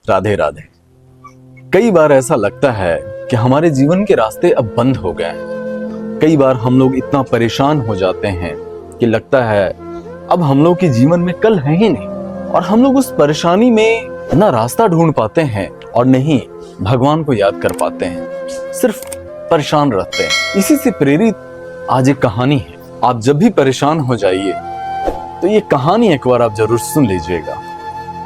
राधे राधे। कई बार ऐसा लगता है कि हमारे जीवन के रास्ते अब बंद हो गए हैं। कई बार हम लोग इतना परेशान हो जाते हैं कि लगता है अब हम लोग के जीवन में कल है ही नहीं, और हम लोग उस परेशानी में ना रास्ता ढूंढ पाते हैं और नहीं भगवान को याद कर पाते हैं, सिर्फ परेशान रहते हैं। इसी से प्रेरित आज एक कहानी है। आप जब भी परेशान हो जाइए तो ये कहानी एक बार आप जरूर सुन लीजिएगा।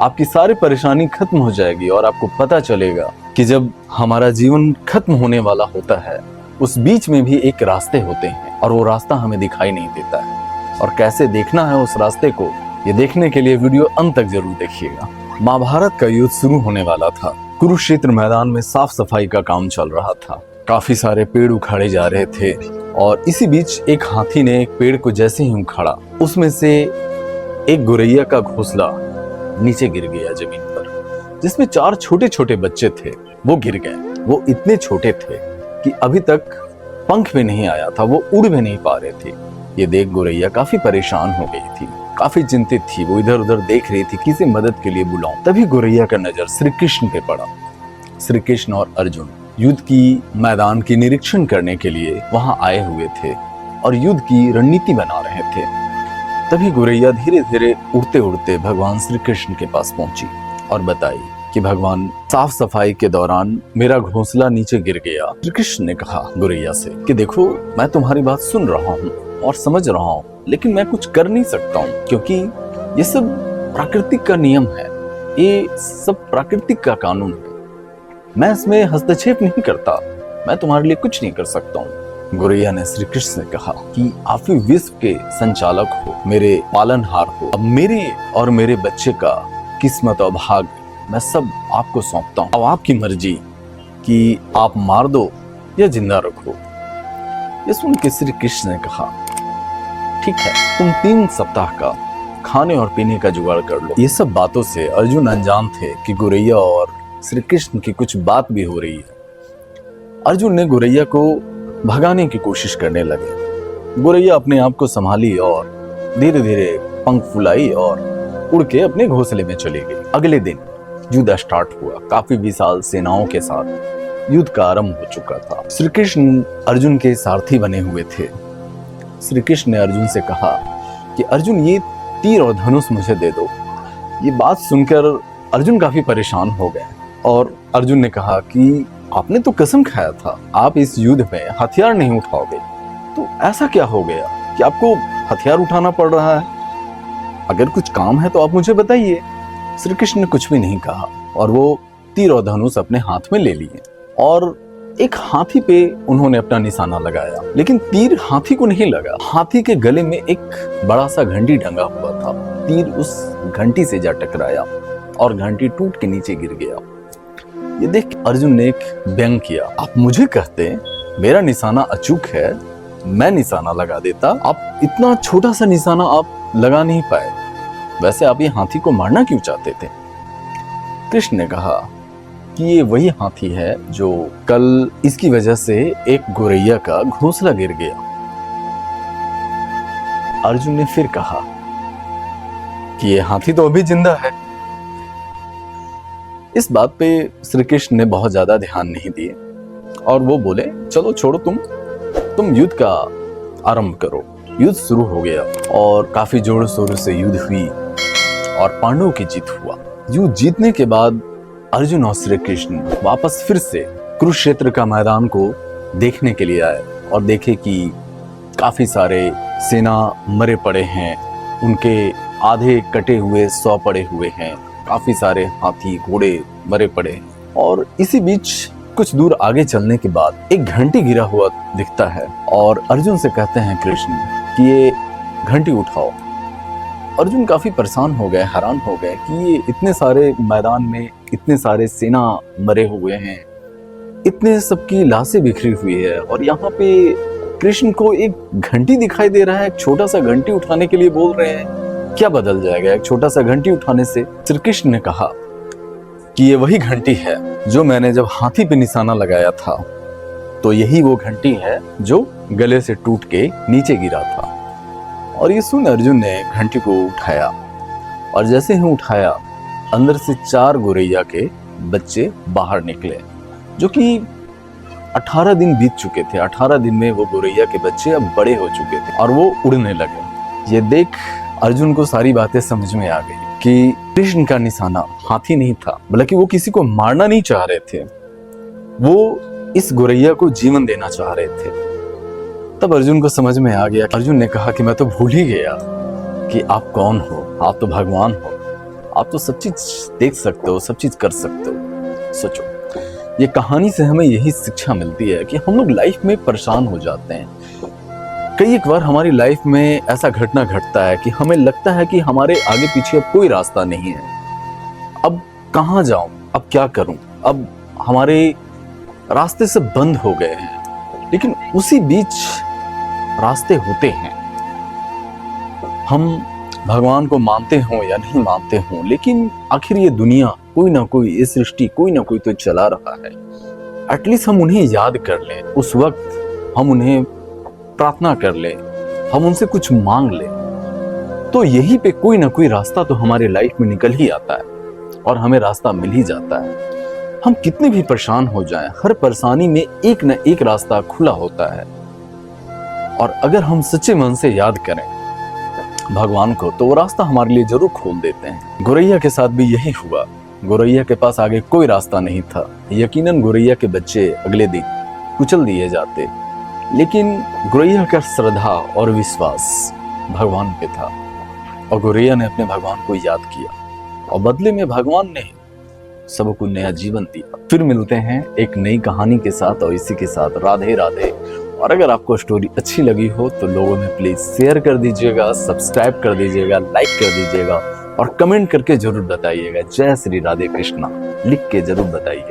आपकी सारी परेशानी खत्म हो जाएगी और आपको पता चलेगा कि जब हमारा जीवन खत्म होने वाला होता है उस बीच में भी एक रास्ते होते हैं और वो रास्ता हमें दिखाई नहीं देता है। और कैसे देखना है उस रास्ते को, ये देखने के लिए वीडियो अंत तक जरूर देखिएगा। महाभारत का युद्ध शुरू होने वाला था। कुरुक्षेत्र मैदान में साफ सफाई का काम चल रहा था। काफी सारे पेड़ उखाड़े जा रहे थे और इसी बीच एक हाथी ने एक पेड़ को जैसे ही उखाड़ा, उसमें से एक गोरैया का घोंसला नीचे गिर गया जमीन पर, जिसमें 4 छोटे छोटे बच्चे थे। वो गिर गए। वो इतने छोटे थे कि अभी तक पंख भी नहीं आया था, वो उड़ भी नहीं पा रहे थे। ये देख गोरैया काफी परेशान हो गई थी, काफी चिंतित थी। वो इधर उधर देख रही थी किसी मदद के लिए बुलाऊं। तभी गोरैया का नजर श्री कृष्ण पे पड़ा। श्री कृष्ण और अर्जुन युद्ध की मैदान की निरीक्षण करने के लिए वहां आए हुए थे और युद्ध की रणनीति बना रहे थे। तभी गोरैया धीरे धीरे उड़ते उड़ते भगवान श्री कृष्ण के पास पहुंची और बताई कि भगवान, साफ सफाई के दौरान मेरा घोंसला नीचे गिर गया। श्री कृष्ण ने कहा गोरैया से कि देखो, मैं तुम्हारी बात सुन रहा हूँ और समझ रहा हूँ, लेकिन मैं कुछ कर नहीं सकता हूँ, क्योंकि ये सब प्राकृतिक का नियम है, ये सब प्राकृतिक का कानून है। मैं इसमें हस्तक्षेप नहीं करता, मैं तुम्हारे लिए कुछ नहीं कर सकता हूँ। गोरैया ने श्री कृष्ण से कहा कि आप ही विश्व के संचालक हो, मेरे पालनहार हो। अब मेरे और मेरे बच्चे का किस्मत और भाग्य मैं सब आपको सौंपता हूँ। अब आपकी मर्जी कि आप मार दो या जिंदा रखो। ये सुन के श्री कृष्ण ने कहा, ठीक है, तुम 3 सप्ताह का खाने और पीने का जुगाड़ कर लो। ये सब बातों से अर्जुन अनजान थे कि गोरैया और श्री कृष्ण की कुछ बात भी हो रही है। अर्जुन ने गोरैया को भगाने की कोशिश करने लगे। गोरैया अपने आप को संभाली और धीरे धीरे पंख फुलाई और उड़ के अपने घोंसले में चली गई। अगले दिन युद्ध स्टार्ट हुआ। काफी विशाल सेनाओं के साथ युद्ध का आरंभ हो चुका था। श्री कृष्ण अर्जुन के सारथी बने हुए थे। श्री कृष्ण ने अर्जुन से कहा कि अर्जुन, ये तीर और धनुष मुझे दे दो। ये बात सुनकर अर्जुन काफी परेशान हो गए और अर्जुन ने कहा कि आपने तो कसम खाया था आप इस युद्ध में हथियार नहीं उठाओगे, तो ऐसा क्या हो गया कि आपको हथियार उठाना पड़ रहा है? अगर कुछ काम है तो आप मुझे बताइए। श्री कृष्ण ने कुछ भी नहीं कहा और वो तीर और धनुष अपने हाथ में ले लिए और एक हाथी पे उन्होंने अपना निशाना लगाया। लेकिन तीर हाथी को नहीं लगा। हाथी के गले में एक बड़ा सा घंटी टंगा हुआ था। तीर उस घंटी से जा टकराया और घंटी टूट के नीचे गिर गया। ये देख अर्जुन ने एक व्यंग किया, आप मुझे कहते मेरा निशाना अचूक है, मैं निशाना लगा देता, आप इतना छोटा सा निशाना आप लगा नहीं पाए, वैसे आप ये हाथी को मारना क्यों चाहते थे? कृष्ण ने कहा कि ये वही हाथी है जो कल इसकी वजह से एक गोरैया का घोंसला गिर गया। अर्जुन ने फिर कहा कि ये हाथी तो अभी जिंदा है। इस बात पे श्री कृष्ण ने बहुत ज्यादा ध्यान नहीं दिए और वो बोले, चलो छोड़ो, तुम युद्ध का आरंभ करो। युद्ध शुरू हो गया और काफी जोर शोर से युद्ध हुई और पांडवों की जीत हुआ। युद्ध जीतने के बाद अर्जुन और श्री कृष्ण वापस फिर से कुरुक्षेत्र का मैदान को देखने के लिए आए और देखे कि काफी सारे सेना मरे पड़े हैं, उनके आधे कटे हुए 100 पड़े हुए हैं, काफी सारे हाथी घोड़े मरे पड़े। और इसी बीच कुछ दूर आगे चलने के बाद एक घंटी गिरा हुआ दिखता है और अर्जुन से कहते हैं कृष्ण कि ये घंटी उठाओ। अर्जुन काफी परेशान हो गए, हैरान हो गए कि ये इतने सारे मैदान में इतने सारे सेना मरे हुए हैं, इतने सबकी लाशें बिखरी हुई है और यहाँ पे कृष्ण को एक घंटी दिखाई दे रहा है। एक छोटा सा घंटी उठाने के लिए बोल रहे हैं, क्या बदल जाएगा एक छोटा सा घंटी उठाने से? श्री कृष्ण ने कहा कि ये वही घंटी है जो मैंने जब हाथी पे निशाना लगाया था, तो यही वो घंटी है जो गले से टूट के नीचे गिरा था। और ये सुन अर्जुन ने घंटी को उठाया और जैसे ही उठाया अंदर से 4 गोरैया के बच्चे बाहर निकले, जो कि 18 दिन बीत चुके थे। 18 दिन में वो गौरैया के बच्चे अब बड़े हो चुके थे और वो उड़ने लगे। ये देख अर्जुन को सारी बातें समझ में आ गई कि कृष्ण का निशाना हाथी नहीं था, बल्कि वो किसी को मारना नहीं चाह रहे थे, वो इस गौरैया को जीवन देना चाह रहे थे। तब अर्जुन को समझ में आ गया। अर्जुन ने कहा कि मैं तो भूल ही गया कि आप कौन हो, आप तो भगवान हो, आप तो सब चीज देख सकते हो, सब चीज कर सकते हो। सोचो, ये कहानी से हमें यही शिक्षा मिलती है कि हम लोग लाइफ में परेशान हो जाते हैं। कई एक बार हमारी लाइफ में ऐसा घटना घटता है कि हमें लगता है कि हमारे आगे पीछे अब कोई रास्ता नहीं है, अब कहाँ जाऊं, अब क्या करूं, अब हमारे रास्ते से बंद हो गए हैं। लेकिन उसी बीच रास्ते होते हैं। हम भगवान को मानते हो या नहीं मानते हो, लेकिन आखिर ये दुनिया कोई ना कोई, ये सृष्टि कोई ना कोई तो चला रहा है। एटलीस्ट हम उन्हें याद कर लें, उस वक्त हम उन्हें प्रार्थना कर लें, हम उनसे कुछ मांग लें, तो यहीं पे कोई ना कोई रास्ता तो हमारे लाइफ में निकल ही आता है और हमें रास्ता मिल ही जाता है। हम कितने भी परेशान हो जाएं, हर परेशानी में एक न एक रास्ता खुला होता है। और अगर हम सच्चे मन से याद करें भगवान को, तो वो रास्ता हमारे लिए जरूर खोल देते हैं। गौरैया के साथ भी यही हुआ। गौरैया के पास आगे कोई रास्ता नहीं था। यकीनन गौरैया के बच्चे अगले दिन कुचल दिए जाते, लेकिन गौरैया का श्रद्धा और विश्वास भगवान पे था और गौरैया ने अपने भगवान को याद किया और बदले में भगवान ने सबको नया जीवन दिया। फिर मिलते हैं एक नई कहानी के साथ, और इसी के साथ राधे राधे। और अगर आपको स्टोरी अच्छी लगी हो तो लोगों में प्लीज शेयर कर दीजिएगा, सब्सक्राइब कर दीजिएगा, लाइक कर दीजिएगा और कमेंट करके जरूर बताइएगा जय श्री राधे कृष्णा लिख के जरूर बताइए।